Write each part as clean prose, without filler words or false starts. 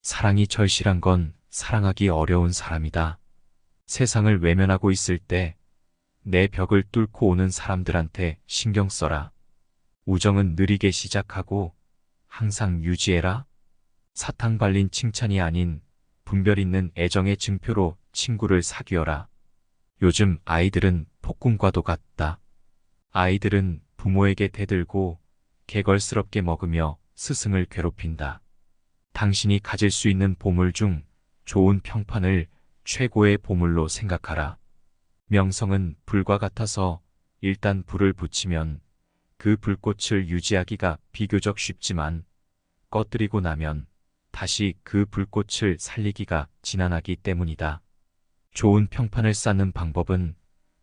사랑이 절실한 건 사랑하기 어려운 사람이다. 세상을 외면하고 있을 때 내 벽을 뚫고 오는 사람들한테 신경 써라. 우정은 느리게 시작하고 항상 유지해라. 사탕 발린 칭찬이 아닌 분별 있는 애정의 증표로 친구를 사귀어라. 요즘 아이들은 폭군과도 같다. 아이들은 부모에게 대들고 개걸스럽게 먹으며 스승을 괴롭힌다. 당신이 가질 수 있는 보물 중 좋은 평판을 최고의 보물로 생각하라. 명성은 불과 같아서 일단 불을 붙이면 그 불꽃을 유지하기가 비교적 쉽지만 꺼뜨리고 나면 다시 그 불꽃을 살리기가 지난하기 때문이다. 좋은 평판을 쌓는 방법은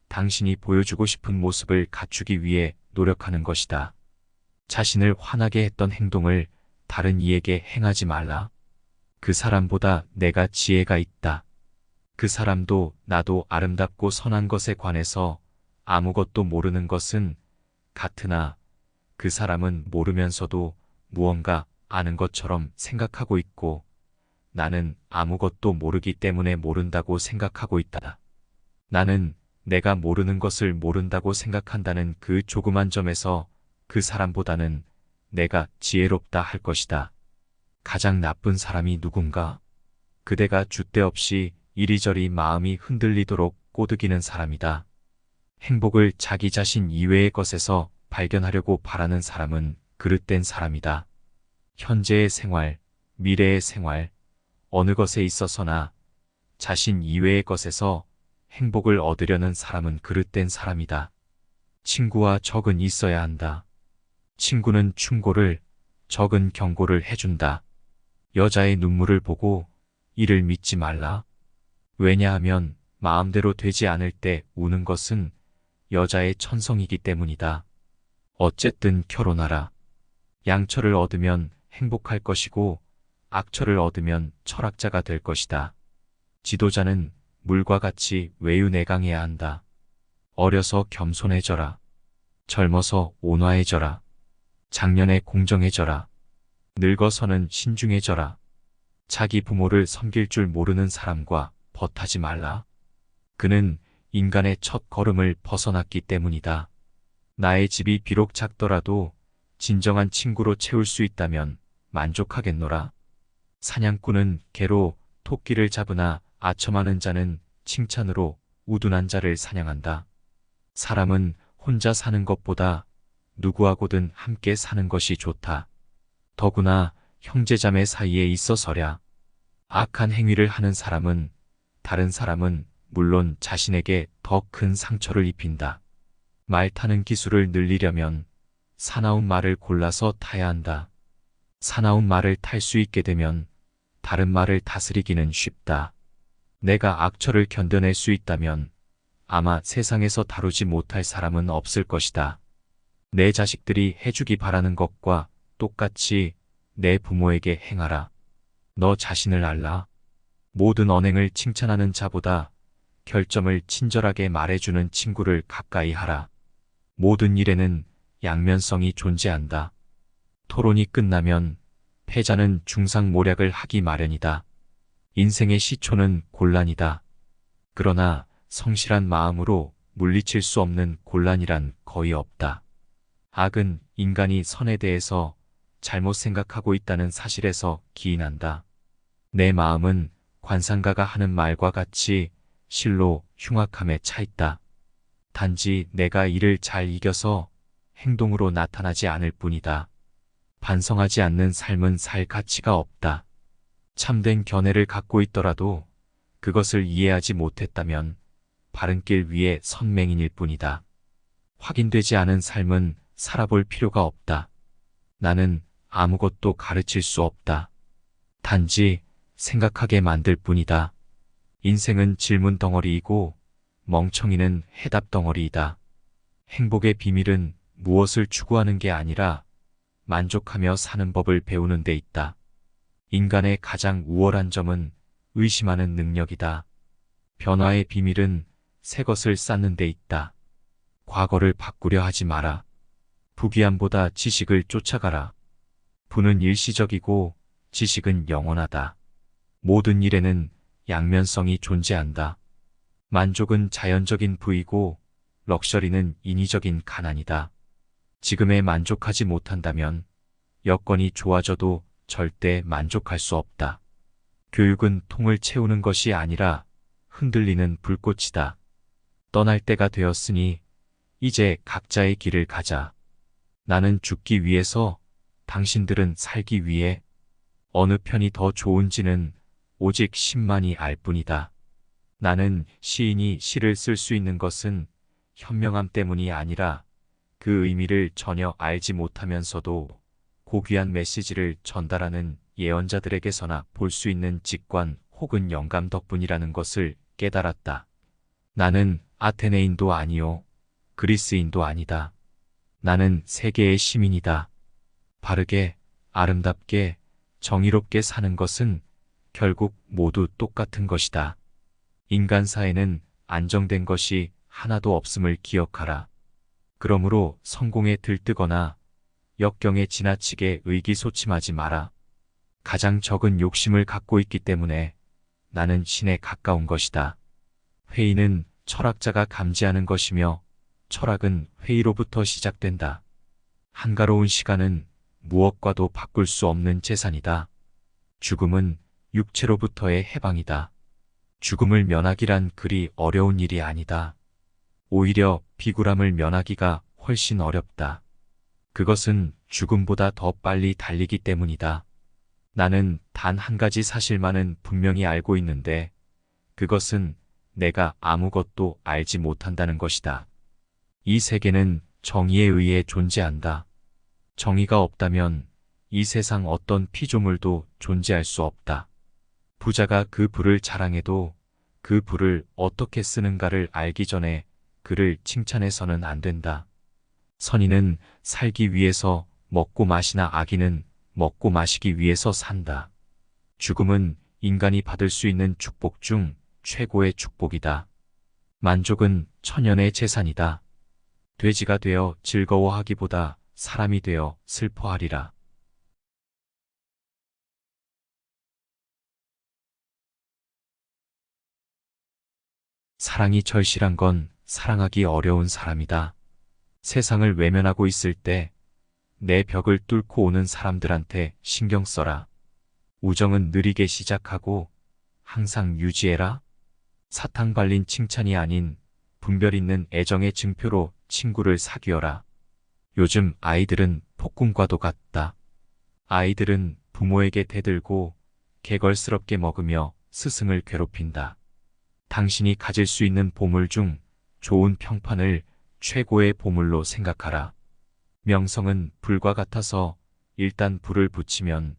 당신이 보여주고 싶은 모습을 갖추기 위해 노력하는 것이다. 자신을 화나게 했던 행동을 다른 이에게 행하지 말라. 그 사람보다 내가 지혜가 있다. 그 사람도 나도 아름답고 선한 것에 관해서 아무것도 모르는 것은 같으나 그 사람은 모르면서도 무언가 아는 것처럼 생각하고 있고 나는 아무것도 모르기 때문에 모른다고 생각하고 있다. 나는 내가 모르는 것을 모른다고 생각한다는 그 조그만 점에서 그 사람보다는 내가 지혜롭다 할 것이다. 가장 나쁜 사람이 누군가? 그대가 줏대 없이 이리저리 마음이 흔들리도록 꼬드기는 사람이다. 행복을 자기 자신 이외의 것에서 발견하려고 바라는 사람은 그릇된 사람이다. 현재의 생활, 미래의 생활, 어느 것에 있어서나 자신 이외의 것에서 행복을 얻으려는 사람은 그릇된 사람이다. 친구와 적은 있어야 한다. 친구는 충고를, 적은 경고를 해준다. 여자의 눈물을 보고 이를 믿지 말라. 왜냐하면 마음대로 되지 않을 때 우는 것은 여자의 천성이기 때문이다. 어쨌든 결혼하라. 양처를 얻으면 행복할 것이고 악처를 얻으면 철학자가 될 것이다. 지도자는 물과 같이 외유내강해야 한다. 어려서 겸손해져라. 젊어서 온화해져라. 장년에 공정해져라. 늙어서는 신중해져라. 자기 부모를 섬길 줄 모르는 사람과 벗하지 말라. 그는 인간의 첫 걸음을 벗어났기 때문이다. 나의 집이 비록 작더라도 진정한 친구로 채울 수 있다면 만족하겠노라. 사냥꾼은 개로 토끼를 잡으나 아첨하는 자는 칭찬으로 우둔한 자를 사냥한다. 사람은 혼자 사는 것보다 누구하고든 함께 사는 것이 좋다. 더구나 형제자매 사이에 있어서랴. 악한 행위를 하는 사람은 다른 사람은 물론 자신에게 더 큰 상처를 입힌다. 말 타는 기술을 늘리려면 사나운 말을 골라서 타야 한다. 사나운 말을 탈 수 있게 되면 다른 말을 다스리기는 쉽다. 내가 악처를 견뎌낼 수 있다면 아마 세상에서 다루지 못할 사람은 없을 것이다. 내 자식들이 해주기 바라는 것과 똑같이 내 부모에게 행하라. 너 자신을 알라. 모든 언행을 칭찬하는 자보다 결점을 친절하게 말해주는 친구를 가까이 하라. 모든 일에는 양면성이 존재한다. 토론이 끝나면 패자는 중상모략을 하기 마련이다. 인생의 시초는 곤란이다. 그러나 성실한 마음으로 물리칠 수 없는 곤란이란 거의 없다. 악은 인간이 선에 대해서 잘못 생각하고 있다는 사실에서 기인한다. 내 마음은 관상가가 하는 말과 같이 실로 흉악함에 차 있다. 단지 내가 이를 잘 이겨서 행동으로 나타나지 않을 뿐이다. 반성하지 않는 삶은 살 가치가 없다. 참된 견해를 갖고 있더라도 그것을 이해하지 못했다면 바른 길 위에 선맹인일 뿐이다. 확인되지 않은 삶은 살아볼 필요가 없다. 나는 아무것도 가르칠 수 없다. 단지 생각하게 만들 뿐이다. 인생은 질문 덩어리이고 멍청이는 해답 덩어리이다. 행복의 비밀은 무엇을 추구하는 게 아니라 만족하며 사는 법을 배우는 데 있다. 인간의 가장 우월한 점은 의심하는 능력이다. 변화의 비밀은 새 것을 쌓는 데 있다. 과거를 바꾸려 하지 마라. 부귀함보다 지식을 쫓아가라. 부는 일시적이고 지식은 영원하다. 모든 일에는 양면성이 존재한다. 만족은 자연적인 부이고 럭셔리는 인위적인 가난이다. 지금에 만족하지 못한다면 여건이 좋아져도 절대 만족할 수 없다. 교육은 통을 채우는 것이 아니라 흔들리는 불꽃이다. 떠날 때가 되었으니 이제 각자의 길을 가자. 나는 죽기 위해서, 당신들은 살기 위해. 어느 편이 더 좋은지는 오직 신만이 알 뿐이다. 나는 시인이 시를 쓸 수 있는 것은 현명함 때문이 아니라 그 의미를 전혀 알지 못하면서도 고귀한 메시지를 전달하는 예언자들에게서나 볼 수 있는 직관 혹은 영감 덕분이라는 것을 깨달았다. 나는 아테네인도 아니요, 그리스인도 아니다. 나는 세계의 시민이다. 바르게, 아름답게, 정의롭게 사는 것은 결국 모두 똑같은 것이다. 인간사에는 안정된 것이 하나도 없음을 기억하라. 그러므로 성공에 들뜨거나 역경에 지나치게 의기소침하지 마라. 가장 적은 욕심을 갖고 있기 때문에 나는 신에 가까운 것이다. 회의는 철학자가 감지하는 것이며 철학은 회의로부터 시작된다. 한가로운 시간은 무엇과도 바꿀 수 없는 재산이다. 죽음은 육체로부터의 해방이다. 죽음을 면하기란 그리 어려운 일이 아니다. 오히려 비굴함을 면하기가 훨씬 어렵다. 그것은 죽음보다 더 빨리 달리기 때문이다. 나는 단 한 가지 사실만은 분명히 알고 있는데 그것은 내가 아무것도 알지 못한다는 것이다. 이 세계는 정의에 의해 존재한다. 정의가 없다면 이 세상 어떤 피조물도 존재할 수 없다. 부자가 그 부를 자랑해도 그 부를 어떻게 쓰는가를 알기 전에 그를 칭찬해서는 안 된다. 선인은 살기 위해서 먹고 마시나 악인은 먹고 마시기 위해서 산다. 죽음은 인간이 받을 수 있는 축복 중 최고의 축복이다. 만족은 천연의 재산이다. 돼지가 되어 즐거워하기보다 사람이 되어 슬퍼하리라. 사랑이 절실한 건 사랑하기 어려운 사람이다. 세상을 외면하고 있을 때 내 벽을 뚫고 오는 사람들한테 신경 써라. 우정은 느리게 시작하고 항상 유지해라. 사탕 발린 칭찬이 아닌 분별 있는 애정의 증표로 친구를 사귀어라. 요즘 아이들은 폭군과도 같다. 아이들은 부모에게 대들고 개걸스럽게 먹으며 스승을 괴롭힌다. 당신이 가질 수 있는 보물 중 좋은 평판을 최고의 보물로 생각하라. 명성은 불과 같아서 일단 불을 붙이면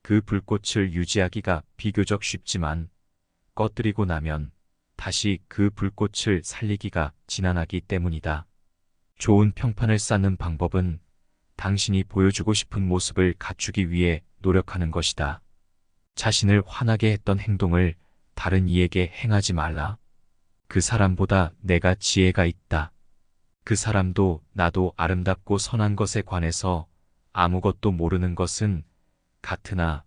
그 불꽃을 유지하기가 비교적 쉽지만 꺼뜨리고 나면 다시 그 불꽃을 살리기가 지난하기 때문이다. 좋은 평판을 쌓는 방법은 당신이 보여주고 싶은 모습을 갖추기 위해 노력하는 것이다. 자신을 화나게 했던 행동을 다른 이에게 행하지 말라. 그 사람보다 내가 지혜가 있다. 그 사람도 나도 아름답고 선한 것에 관해서 아무것도 모르는 것은 같으나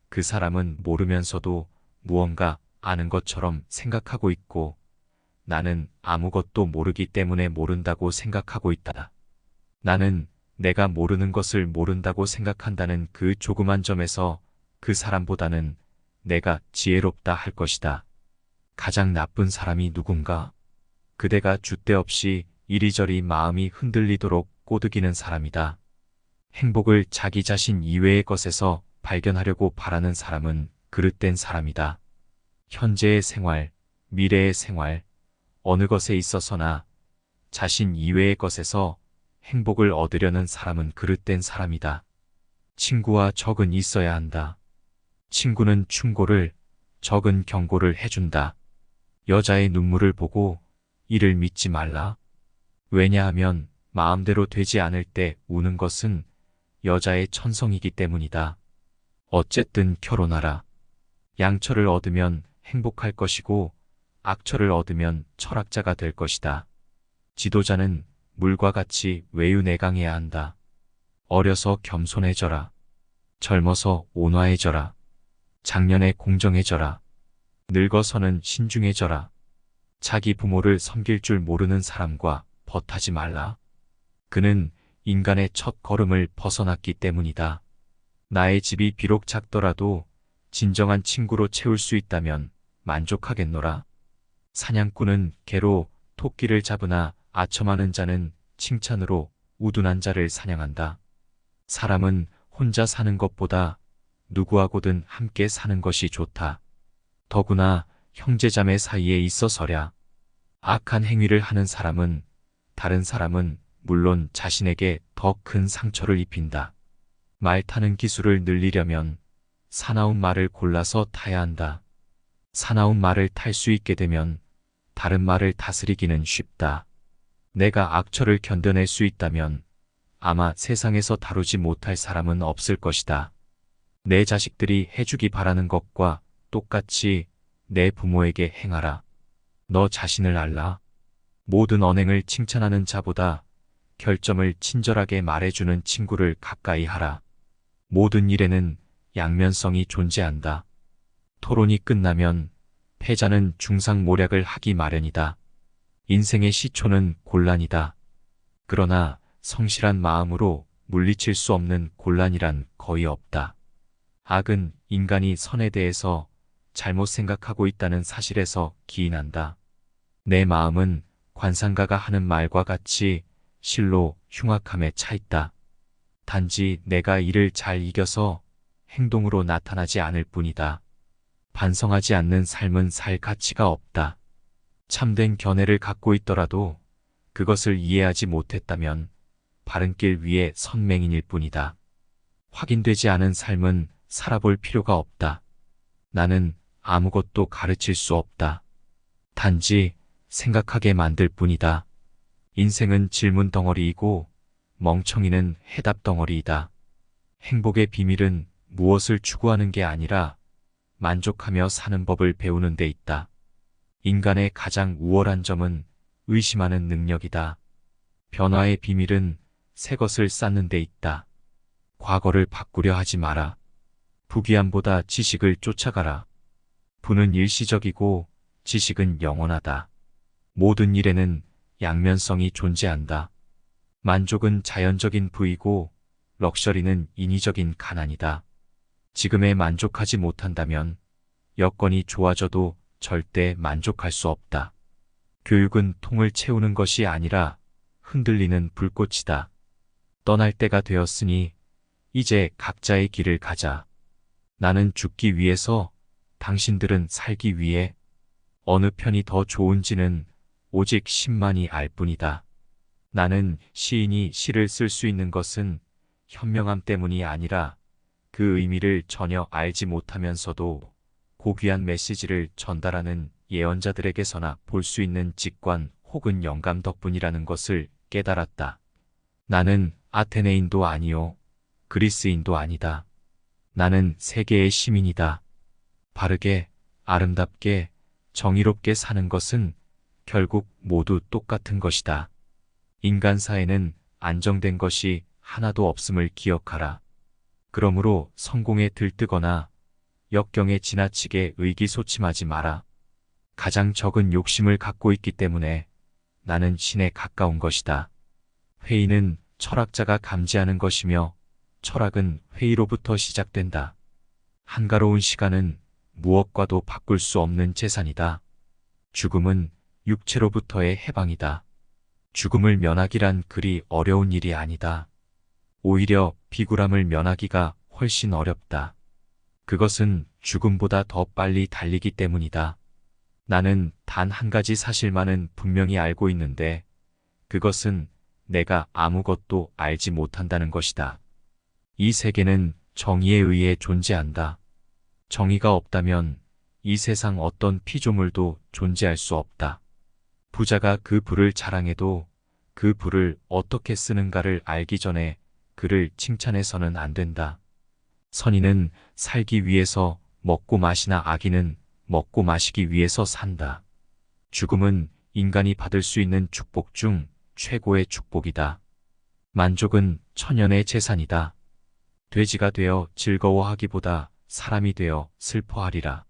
그 사람은 모르면서도 무언가 아는 것처럼 생각하고 있고 나는 아무것도 모르기 때문에 모른다고 생각하고 있다. 나는 내가 모르는 것을 모른다고 생각한다는 그 조그만 점에서 그 사람보다는 내가 지혜롭다 할 것이다. 가장 나쁜 사람이 누군가? 그대가 줏대 없이 이리저리 마음이 흔들리도록 꼬드기는 사람이다. 행복을 자기 자신 이외의 것에서 발견하려고 바라는 사람은 그릇된 사람이다. 현재의 생활, 미래의 생활, 어느 것에 있어서나 자신 이외의 것에서 행복을 얻으려는 사람은 그릇된 사람이다. 친구와 적은 있어야 한다. 친구는 충고를, 적은 경고를 해준다. 여자의 눈물을 보고 이를 믿지 말라. 왜냐하면 마음대로 되지 않을 때 우는 것은 여자의 천성이기 때문이다. 어쨌든 결혼하라. 양처를 얻으면 행복할 것이고 악처를 얻으면 철학자가 될 것이다. 지도자는 물과 같이 외유내강해야 한다. 어려서 겸손해져라. 젊어서 온화해져라. 작년에 공정해져라. 늙어서는 신중해져라. 자기 부모를 섬길 줄 모르는 사람과 벗하지 말라. 그는 인간의 첫 걸음을 벗어났기 때문이다. 나의 집이 비록 작더라도 진정한 친구로 채울 수 있다면 만족하겠노라. 사냥꾼은 개로 토끼를 잡으나 아첨하는 자는 칭찬으로 우둔한 자를 사냥한다. 사람은 혼자 사는 것보다 누구하고든 함께 사는 것이 좋다. 더구나 형제자매 사이에 있어서랴. 악한 행위를 하는 사람은 다른 사람은 물론 자신에게 더 큰 상처를 입힌다. 말 타는 기술을 늘리려면 사나운 말을 골라서 타야 한다. 사나운 말을 탈 수 있게 되면 다른 말을 다스리기는 쉽다. 내가 악처를 견뎌낼 수 있다면 아마 세상에서 다루지 못할 사람은 없을 것이다. 내 자식들이 해주기 바라는 것과 똑같이 내 부모에게 행하라. 너 자신을 알라. 모든 언행을 칭찬하는 자보다 결점을 친절하게 말해주는 친구를 가까이 하라. 모든 일에는 양면성이 존재한다. 토론이 끝나면 패자는 중상모략을 하기 마련이다. 인생의 시초는 곤란이다. 그러나 성실한 마음으로 물리칠 수 없는 곤란이란 거의 없다. 악은 인간이 선에 대해서 잘못 생각하고 있다는 사실에서 기인한다. 내 마음은 관상가가 하는 말과 같이 실로 흉악함에 차 있다. 단지 내가 이를 잘 이겨서 행동으로 나타나지 않을 뿐이다. 반성하지 않는 삶은 살 가치가 없다. 참된 견해를 갖고 있더라도 그것을 이해하지 못했다면 바른 길 위에 선맹인일 뿐이다. 확인되지 않은 삶은 살아볼 필요가 없다. 나는 아무것도 가르칠 수 없다. 단지 생각하게 만들 뿐이다. 인생은 질문 덩어리이고 멍청이는 해답 덩어리이다. 행복의 비밀은 무엇을 추구하는 게 아니라 만족하며 사는 법을 배우는 데 있다. 인간의 가장 우월한 점은 의심하는 능력이다. 변화의 비밀은 새 것을 쌓는 데 있다. 과거를 바꾸려 하지 마라. 부귀함보다 지식을 쫓아가라. 부는 일시적이고 지식은 영원하다. 모든 일에는 양면성이 존재한다. 만족은 자연적인 부이고 럭셔리는 인위적인 가난이다. 지금에 만족하지 못한다면 여건이 좋아져도 절대 만족할 수 없다. 교육은 통을 채우는 것이 아니라 흔들리는 불꽃이다. 떠날 때가 되었으니 이제 각자의 길을 가자. 나는 죽기 위해서, 당신들은 살기 위해. 어느 편이 더 좋은지는 오직 신만이 알 뿐이다. 나는 시인이 시를 쓸 수 있는 것은 현명함 때문이 아니라 그 의미를 전혀 알지 못하면서도 고귀한 메시지를 전달하는 예언자들에게서나 볼 수 있는 직관 혹은 영감 덕분이라는 것을 깨달았다. 나는 아테네인도 아니요, 그리스인도 아니다. 나는 세계의 시민이다. 바르게, 아름답게, 정의롭게 사는 것은 결국 모두 똑같은 것이다. 인간사에는 안정된 것이 하나도 없음을 기억하라. 그러므로 성공에 들뜨거나 역경에 지나치게 의기소침하지 마라. 가장 적은 욕심을 갖고 있기 때문에 나는 신에 가까운 것이다. 회의는 철학자가 감지하는 것이며 철학은 회의로부터 시작된다. 한가로운 시간은 무엇과도 바꿀 수 없는 재산이다. 죽음은 육체로부터의 해방이다. 죽음을 면하기란 그리 어려운 일이 아니다. 오히려 비굴함을 면하기가 훨씬 어렵다. 그것은 죽음보다 더 빨리 달리기 때문이다. 나는 단 한 가지 사실만은 분명히 알고 있는데 그것은 내가 아무것도 알지 못한다는 것이다. 이 세계는 정의에 의해 존재한다. 정의가 없다면 이 세상 어떤 피조물도 존재할 수 없다. 부자가 그 부를 자랑해도 그 부를 어떻게 쓰는가를 알기 전에 그를 칭찬해서는 안 된다. 선인은 살기 위해서 먹고 마시나 악인은 먹고 마시기 위해서 산다. 죽음은 인간이 받을 수 있는 축복 중 최고의 축복이다. 만족은 천연의 재산이다. 돼지가 되어 즐거워하기보다 사람이 되어 슬퍼하리라.